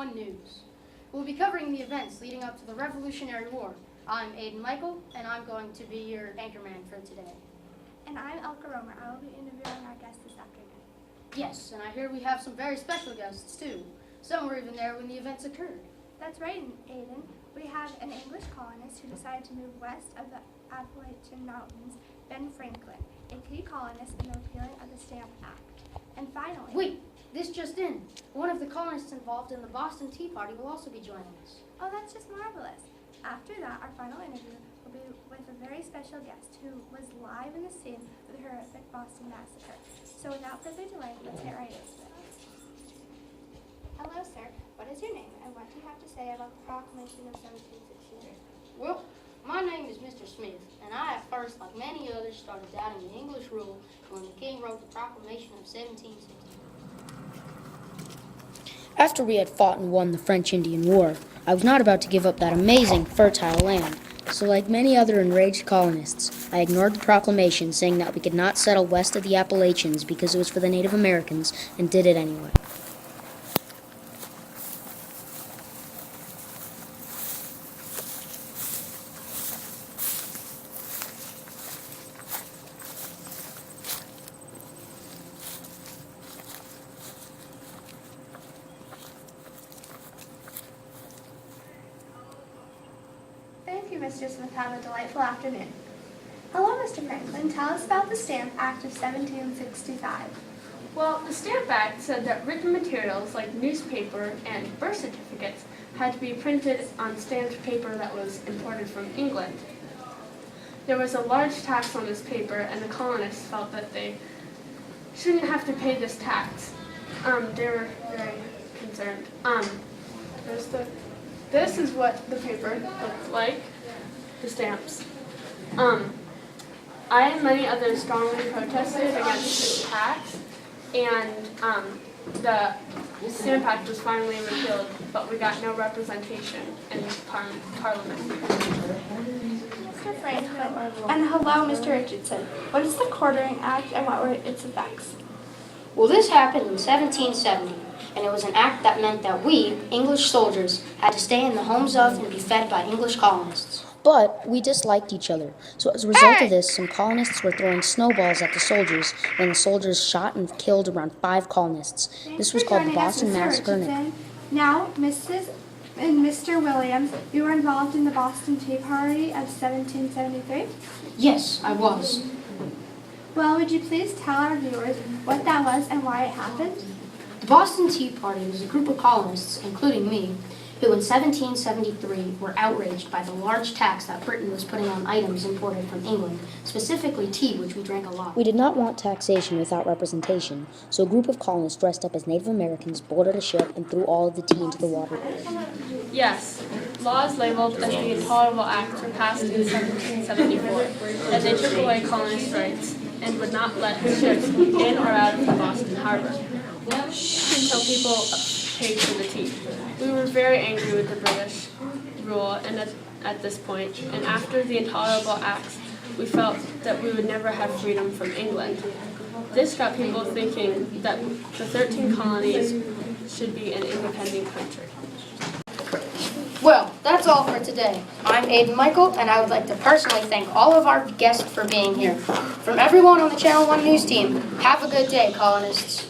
1 News. We'll be covering the events leading up to the Revolutionary War. I'm Aiden Michael, and I'm going to be your anchorman for today. And I'm Elka Romer. I will be interviewing our guest this afternoon. Yes, and I hear we have some very special guests, too. Some were even there when the events occurred. That's right, Aiden. We have an English colonist who decided to move west of the Appalachian Mountains, Ben Franklin, a key colonist in the repealing of the Stamp Act. And finally... Wait, this just in. One of the colonists involved in the Boston Tea Party will also be joining us. Oh, that's just marvelous. After that, our final interview will be with a very special guest who was live in the scene of the horrific Boston Massacre. So without further delay, let's get right into it. Hello, sir. What is your name, and what do you have to say about the Proclamation of 1763? Well, my name is Mr. Smith, and I at first, like many others, started doubting the English rule when the king wrote the Proclamation of 1763. After we had fought and won the French-Indian War, I was not about to give up that amazing, fertile land. So like many other enraged colonists, I ignored the proclamation saying that we could not settle west of the Appalachians because it was for the Native Americans, and did it anyway. Thank you, Mr. Smith. Have a delightful afternoon. Hello, Mr. Franklin. Tell us about the Stamp Act of 1765. Well, the Stamp Act said that written materials like newspaper and birth certificates had to be printed on stamped paper that was imported from England. There was a large tax on this paper, and the colonists felt that they shouldn't have to pay this tax. They were very concerned. This is what the paper looked like, the stamps. I and many others strongly protested against this tax, and the Stamp Act was finally repealed, but we got no representation in Parliament. Mr. Franklin, and hello, Mr. Richardson. What is the Quartering Act, and what were its effects? Well, this happened in 1770, and it was an act that meant that we, English soldiers, had to stay in the homes of and be fed by English colonists. But we disliked each other, so as a result of this, some colonists were throwing snowballs at the soldiers, and the soldiers shot and killed around 5 colonists. This was called the Boston Massacre. Now, Mrs. and Mr. Williams, you were involved in the Boston Tea Party of 1773? Yes, I was. Well, would you please tell our viewers what that was and why it happened? The Boston Tea Party was a group of colonists, including me, who in 1773 were outraged by the large tax that Britain was putting on items imported from England, specifically tea, which we drank a lot. We did not want taxation without representation, so a group of colonists dressed up as Native Americans boarded a ship and threw all of the tea into the water. Yes, laws labeled as the Intolerable Acts were passed in 1774, and they took away colonist rights and would not let ships in or out of the Boston harbor until people paid for the tea. We were very angry with the British rule and at this point, and after the Intolerable Acts, we felt that we would never have freedom from England. This got people thinking that the 13 colonies should be an independent country. Well, that's all for today. I'm Aiden Michael, and I would like to personally thank all of our guests for being here. From everyone on the Channel 1 News team, have a good day, colonists.